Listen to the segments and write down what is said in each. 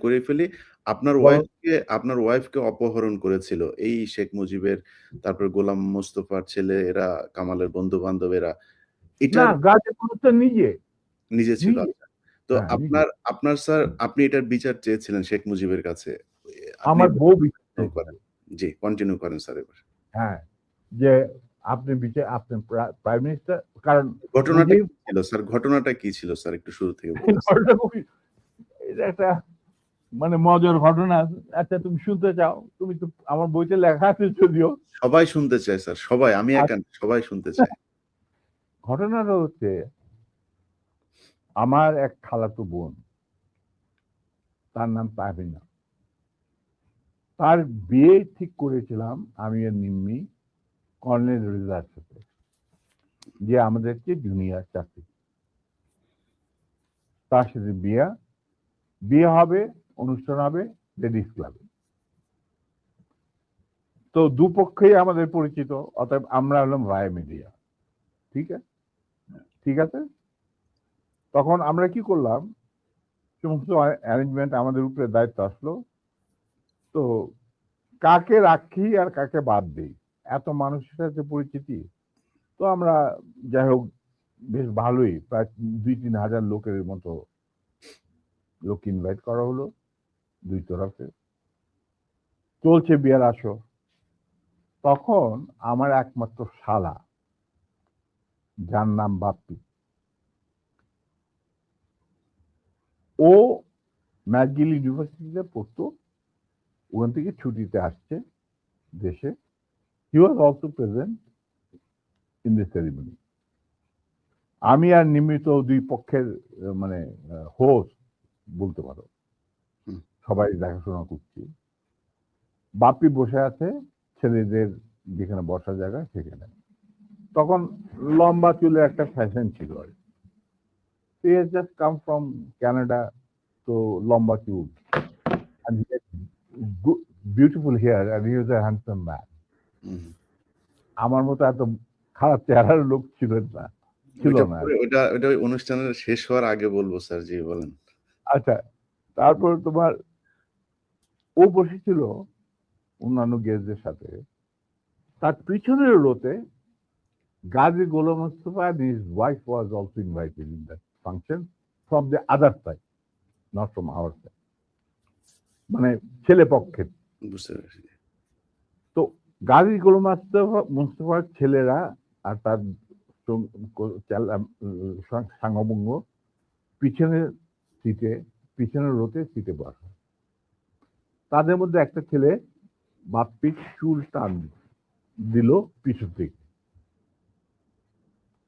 করে ফেলি। বলো। আপনার ওয়াইফকে অপহরণ করেছিল এই শেখ মুজিবের, তারপর গোলাম মোস্তফার ছেলে এরা, কামালের বন্ধু-বান্ধব এরা। না, এটার গাজীপুর তো নিজে নিজে ছিল। নিজে আচ্ছা। তো হ্যাঁ, নিজে। আপনার স্যার আপনি এটার বিচার চেয়েছিলেন শেখ মুজিবের কাছে। আপনি আমার বউ বিচার কন্টিনিউ চেয়েছিল। করেন। জি, কন্টিনিউ করেন স্যার এবার। হ্যাঁ, যে আপনি প্রাইম মিনিস্টার, কারণ ঘটনাটা মুজিব কি ছিল স্যার? ঘটনাটা কি ছিল স্যার? একটু শুরু থেকে বলুন। ঘটনা খুবই, এটা একটা মানে মজার ঘটনা। আচ্ছা, তুমি শুনতে চাও? তুমি তো, আমার বইতে লেখা আছে যদিও। সবাই শুনতে চায় স্যার। সবাই, আমি আর একা না, সবাই শুনতে চায়। ঘটনাটা হচ্ছে, আমার এক খালাতো বোন, তার নাম পারভিনা। তার বিয়ে ঠিক করেছিলাম আমি আর নিম্মি কর্নেল রেজার সাথে, যে আমাদেরকে জুনিয়র চাকরি। তার সাথে বিয়ে হবে, অনুষ্ঠান হবে লেডিস ক্লাবে। তো দুপক্ষেই আমাদের পরিচিত, অতএব আমরা হলাম ভাই মিডিয়া। ঠিক আছে, ঠিক আছে। তখন আমরা কি করলাম, সমস্ত অ্যারেঞ্জমেন্ট আমাদের উপরে দায়িত্ব আসলো। তো কাকে রাখি আর কাকে বাদ দিই, এত মানুষের সাথে পরিচিতি। তো আমরা, যাই হোক, বেশ ভালোই, প্রায় 2-3 হাজার লোকের মতো লোক ইনভাইট করা হলো দুই তরফে। চলছে বিয়ের আসর। তখন আমার একমাত্র শালা, যার নাম বাপ্পি, ও ম্যাকগিল ইউনিভার্সিটিতে পড়তো, ওখান থেকে ছুটিতে আসছে দেশে। He was also present in the ceremony. আমি আর নিমিত দুই পক্ষের মানে হোস্ট বলতে পারো, হুম। সবাই দেখাশোনা করছি। বাপি বসে আছে ছেলেদের যেখানে বসার জায়গা সেখানে। তখন লম্বা চুলের একটা ফ্যাশন ছিল আর কি। He has just come from Canada, তো লম্বা চুল, and he had beautiful hair, and he was a handsome man. হুম। আমার মতো এত খারাপ চেহারার লোক ছিল ওইটা না। পরে ওইটা ওই অনুষ্ঠানের শেষ হওয়ার আগে বলবো স্যার। জি, বলেন। আচ্ছা, তারপর তোমার ও বসেছিল অন্যান্য গেস্টদের সাথে। তার পিছনের রোতে গাজী গোলাম Mustafa and his wife was also invited in that function from the other side, not from our side, মানে ছেলে পক্ষের। বুঝতে পেরেছি। তো গাজী গোলাম মুস্তফার ছেলেরা আর তার সাঙ্গবঙ্গ পিছনের সিটে, পিছনের রোতে সিটে বসা। তাদের মধ্যে একটা ছেলে বাপ্পির চুল টান দিল পিছন থেকে।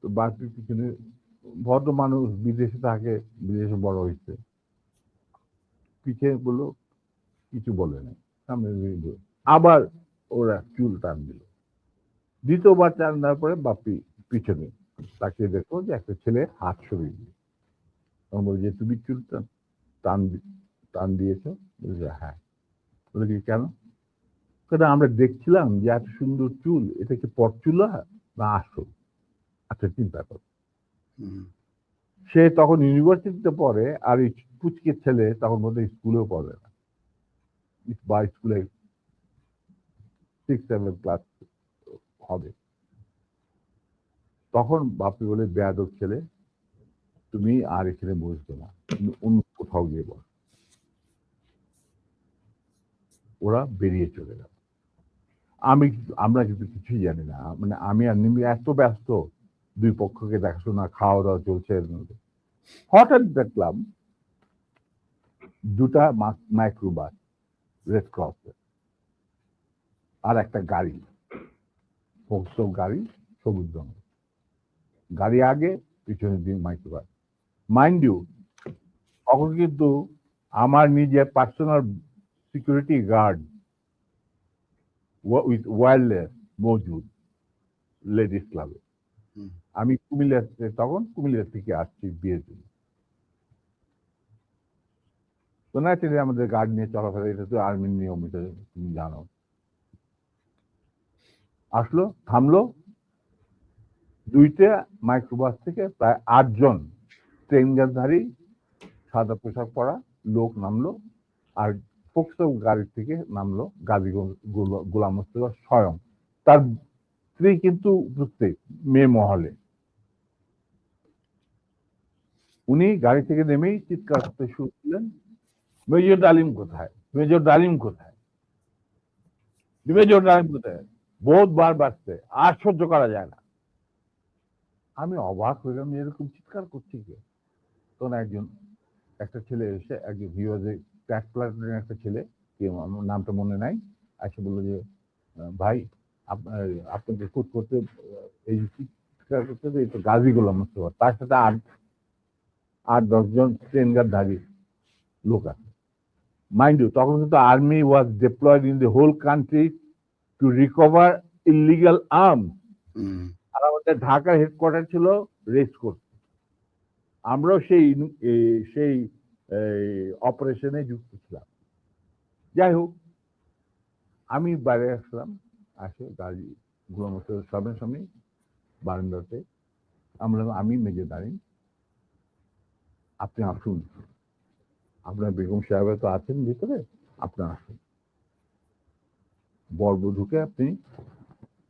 তো বাপ্পির পিছনে, ভদ্র মানুষ, বিদেশে থাকে, বিদেশে বড় হয়েছে, পিছিয়ে বললো, কিছু বলে নাই, সামনে আবার ওরা চুল টান দিল। দ্বিতীয়বার টান দেওয়ার পরে বাপ্পি পিছনে তাকে দেখো যে একটা ছেলে হাত সরিয়ে দিল। তখন বলছে যে, তুমি চুল টান দিয়েছো? বলছে হ্যাঁ। বলে কি কেন? কারণ আমরা দেখছিলাম যে এত সুন্দর চুল, এটা কি পরচুলা না আসল? আচ্ছা, চিন্তা করো। সে তখন ইউনিভার্সিটিতে পড়ে, আর এই পুচকে ছেলে তখন বোধ স্কুলেও পড়ে না, বা স্কুলে 6-7 ক্লাস হবে। তখন বাপি বলে, বেয়াদব ছেলে, তুমি আর এখানে বসবে না, তুমি অন্য কোথাও গিয়ে বস। ওরা বেরিয়ে চলে গেল। আমরা কিন্তু কিছুই জানি না, মানে আমি আর নিমি এত ব্যস্ত, দুই পক্ষকে দেখাশোনা, খাওয়া দাওয়া চলছে এর মধ্যে। হঠাৎ দেখলাম দুটা মাইক্রোবাস, রেড ক্রস আর একটা গাড়ি, গাড়ি, সবুজ রঙের গাড়ি আগে, পিছনের দিন মাইক্রোবাস। মাইন্ড ইউ, তখন কিন্তু আমার নিজের personal security guard with wireless মজুদ লেডিস ক্লাবে। আমি তখন কুমিল্লা থেকে আসছি বিয়ের জন্য। তো ন্যাচারালি আমাদের গার্ড নিয়ে চলাফেরা, এটা তো আর্মির নিয়ম, এটা তুমি জানো। আসলো, থামলো, দুইটা মাইক্রোবাস থেকে প্রায় 8 জন ট্রেনগারধারী সাদা পোশাক পরা লোক নামলো। আর ফোকসো গাড়ি থেকে নামলো গাজী গোলাম মোস্তফা স্বয়ং। তার স্ত্রী কিন্তু উপস্থিত মেয়ে মহলে। উনি গাড়ি থেকে নেমেই চিৎকার করতে শুরু করলেন, মেজর ডালিম কোথায়, মেজর ডালিম কোথায়, মেজর ডালিম কোথায়, বহুতবার বাঁচতে, আর সহ্য করা যায় না। আমি অবাক হইলাম, এরকম চিৎকার করছি কে? তখন একটা ছেলে এসে, একজন হিওয়াজে ট্র্যাক প্লাটুনের একটা ছেলে, আমার নামটা মনে নাই, এসে বললো যে ভাই আপনাকে খুঁজ করতে এই চিৎকার করতে এই তো গাজী গোলাম মোস্তফা, তার সাথে 8-10 জন ট্রেন গার্ডধারী লোক আছে। মাইন্ড ইউ, তখন কিন্তু army was deployed in the whole country to recover illegal arms. আর আমাদের ঢাকার হেডকোয়ার্টার ছিল রেস কোর্স। আমরাও সেই অপারেশনে যুক্ত ছিলাম। যাই হোক, আমি বাইরে আসলাম, আসে গাড়ি গোলাম মোস্তফার সামনাসামনি বারান্দাতে। আমি মেজর ডালিম, আপনি আসুন, আপনার বেগম সাহেব তো আছেন ভিতরে, আপনি আসুন, বরবধূকে আপনি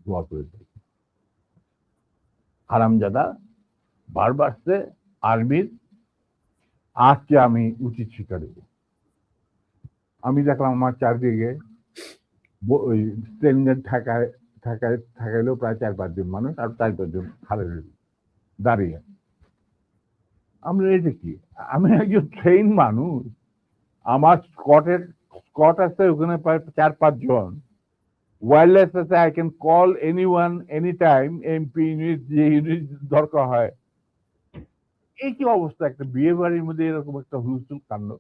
দোয়া করে দিন। হারামজাদা বারবার সে আর্মির আজকে আমি উচিত শিক্ষা দেব। আমি দেখলাম আমার চারদিকে ওই ট্রেনের ঠেকাইলেও প্রায় 4-5 জন মানুষ, আর 4-5 জন খালে দাঁড়িয়ে। আমরা এই যে কি, আমি একজন ট্রেন মানুষ, আমার স্কট আছে ওখানে প্রায় 4-5 জন, ওয়্যারলেস আছে, I can call anyone any time, MP unit, যে ইউনিট দরকার হয়। এই কি অবস্থা, একটা বিয়ে বাড়ির মধ্যে এরকম একটা হুলস্থুল কাণ্ড।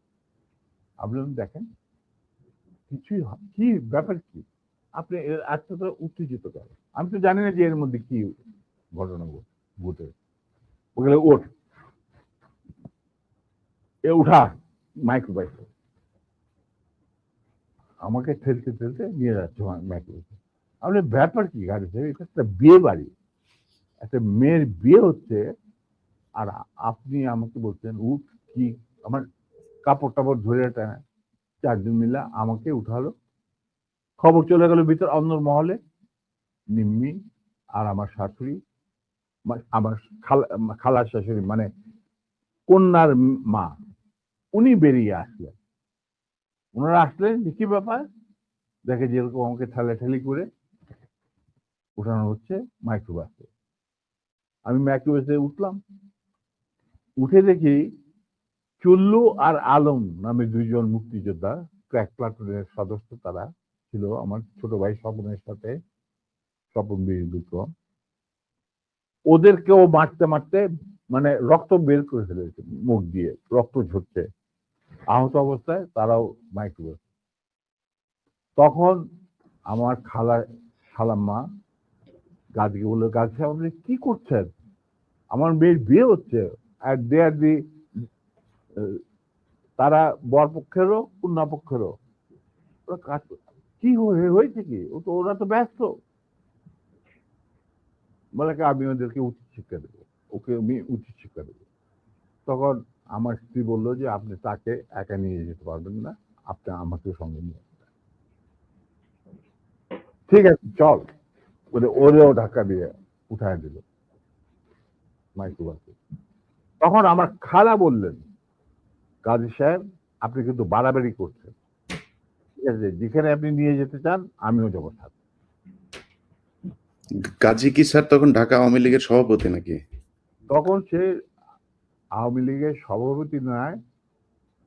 আপনি দেখেন কিছুই কি ব্যাপার, কি আপনি এতটা উত্তেজিত করেন? আমি তো জানি না যে এর মধ্যে কি ঘটনা ঘটে। ওগুলো ওঠ, এ উঠা, মাইক্রোবাইক আমাকে ঠেলতে ঠেলতে নিয়ে যাচ্ছে মাইক্রোবাইক। আপনি ব্যাপার কি গাড়িতে? এটা একটা বিয়ে বাড়ি, একটা মেয়ের বিয়ে হচ্ছে, আর আপনি আমাকে বলছেন উঠ। কি আমার কাপড় টাপড় ধরে টানা 4 জন মিলে আমাকে উঠালো। খবর চলে গেল ভিতর অন্য মহলে। নিম্মি আর আমার শাশুড়ি, আমার খালার শাশুড়ি মানে কন্যার মা, উনি বেরিয়ে আসলেন। ওনারা আসলেন যে কি ব্যাপার, দেখে যেরকম আমাকে ঠেলাঠেলি করে উঠানো হচ্ছে মাইক্রোবাসে। আমি মাইক্রোবাসে উঠলাম, উঠে দেখি চুল্লু আর আলম নামে 2 জন মুক্তিযোদ্ধা, ক্র্যাক প্লাটুনের সদস্য, তারা ছিল আমার ছোট ভাই স্বপনের সাথে, স্বপন বীর বিক্রম। ওদেরকেও মারতে মারতে মানে রক্ত বের করে ফেলেছে, মুখ দিয়ে রক্ত ঝরছে, আহত অবস্থায় তারাও মাইক্রোবাস। তখন আমার খালাম্মা গাজীকে বললো, গাজী সাহেব আপনি কি করছেন? আমার মেয়ের বিয়ে হচ্ছে, আর দে আর দি, তারা বরপক্ষেরও কন্যা পক্ষেরও। কি হয়েছে কি? ওরা তো ব্যস্ত। বলে আমি ওদেরকে উচিত শিক্ষা দেবো, ওকে আমি উচিত শিক্ষা দেবো। তখন আমার স্ত্রী বললো যে আপনি তাকে একা নিয়ে যেতে পারবেন না, আপনি আমাকে সঙ্গে নিয়ে আসবেন। ঠিক আছে চল বলে ওরেও ধাক্কা দিয়ে উঠায় দিল মাইক্রোবাসে। তখন আমার খালা বললেন, গাজী সাহেব আপনি কিন্তু বাড়াবাড়ি করছেন, ঠিক আছে, যেখানে আপনি নিয়ে যেতে চান আমিও যাবো সাথে। গাজী কি স্যার তখন ঢাকা আওয়ামী লীগের সভাপতি নাকি? তখন সে আওয়ামী লীগের সভাপতি নয়,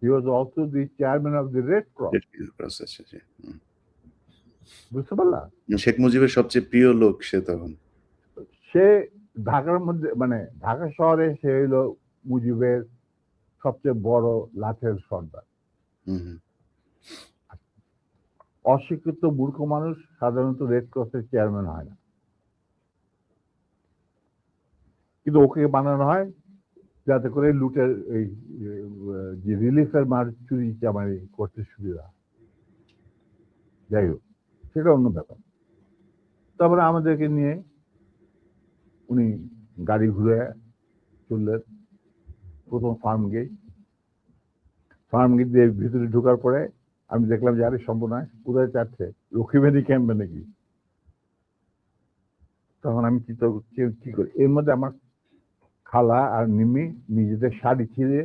he was also the chairman of the Red Cross. বুঝতে পারলাম, শেখ মুজিবের সবচেয়ে প্রিয় লোক সে তখন। সে ঢাকার মধ্যে মানে ঢাকা শহরে সে হইল মুজিবের সবচেয়ে বড় লাঠের সর্দার। অশিক্ষিত মূর্খ মানুষ সাধারণত রেড ক্রসের চেয়ারম্যান হয় না, কিন্তু ওকে বানানো হয় যাতে করে লুটের এই যে রিলিফের মার চুরি চামারি করতে সুবিধা। যাই হোক, সেটা অন্য ব্যাপার। তারপরে আমাদেরকে নিয়ে উনি গাড়ি ঘুরে চললেন প্রথম ফার্ম গেট দিয়ে ভিতরে ঢোকার পরে আমি দেখলাম যে আরে সর্বনাশ কোথায় চাচ্ছে লক্ষ্মীবাড়ি ক্যাম্পে নাকি। তখন আমি চিন্তা করছি কি করি, এর মধ্যে আমার খালা আর নিমি নিজেদের শাড়ি ছিঁড়ে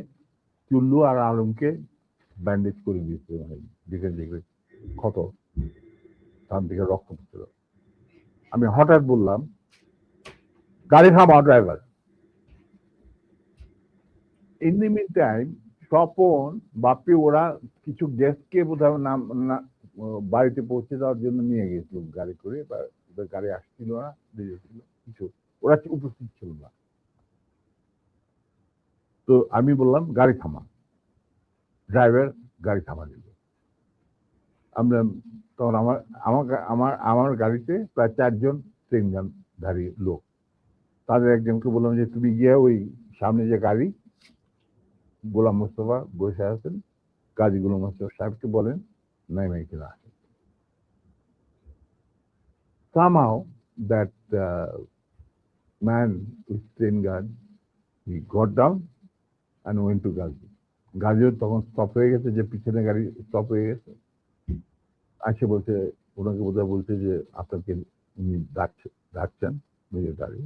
চুল্লু আর আলমকে ব্যান্ডেজ করে দিয়েছে, মানে যেখানে যেখানে ক্ষত, তার দিকে রক্ত পড়ছিল। আমি হঠাৎ বললাম গাড়ি থামাও driver. In the meantime Swapan Bapi ওরা কিছু গেস্টকে বোধহয় নাম বাড়িতে পৌঁছে দেওয়ার জন্য নিয়ে গেছিল গাড়ি করে, বা ওদের গাড়ি আসছিল না, ছিল কিছু, ওরা উপস্থিত ছিল না। তো আমি বললাম গাড়ি থামা, ড্রাইভার গাড়ি থামা দিল। আমরা তখন আমার আমার আমার আমার গাড়িতে প্রায় 4 জন ট্রেন গানধারী লোক, তাদের একজনকে বললাম যে তুমি গিয়ে ওই সামনে যে গাড়ি গোলাম মোস্তফা বসে আছেন, কাজী গোলাম মোস্তফা সাহেবকে বলেন নাই কিনা আসেন। Somehow that man with train guard, he got down and went to Gazi. গাজিও তখন স্টপ হয়ে গেছে, যে পিছনে গাড়ি স্টপ হয়ে গেছে। আসে বলছে, ওনাকে বোধহয় বলছে যে আপনাকে উনি ডাকছেন নিজের গাড়ি।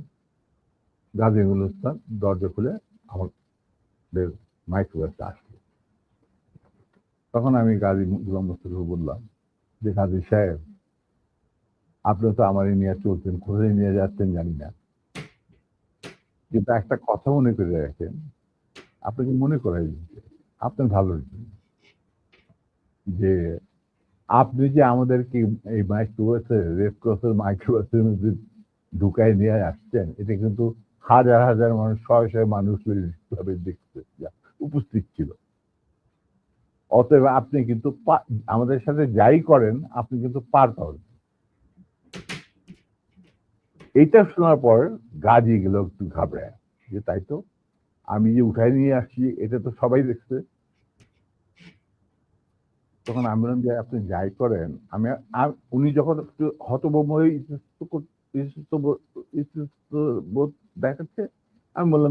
গাজী গুলস্তান দরজা খুলে আমাদের মাইক্রোবাসে আসলো। তখন আমি গাজী গোলাম মোস্তফাকে বললাম যে গাজী সাহেব, আপনি তো আমারই নিয়ে চলছেন, কোথায় নিয়ে যাচ্ছেন জানি না, কিন্তু একটা কথা মনে করে রাখেন, আপনাকে মনে করাই দিচ্ছে আপনার ভালোর জন্য, যে আপনি যে আমাদেরকে এই মাইক্রোবাসে রেড ক্রসের মাইক্রোবাসের মধ্যে ঢুকাই নিয়ে আসছেন, এটা কিন্তু হাজার হাজার মানুষ, শয়ে শয়ে মানুষ দেখতে উপস্থিত ছিল। অতএব আপনি কিন্তু আমাদের সাথে যাই করেন আপনি কিন্তু পার পাবেন। এইটা শোনার পর গাজী গেল একটু ঘাবড়ায়, যে তাই তো, আমি যে উঠাই নিয়ে আসছি এটা তো সবাই দেখছে। তখন আমি বললাম যে আপনি যাই করেন, উনি যখন একটু হতভম্ব হয়ে ইতস্তত বোধ দেখাচ্ছে, আমি বললাম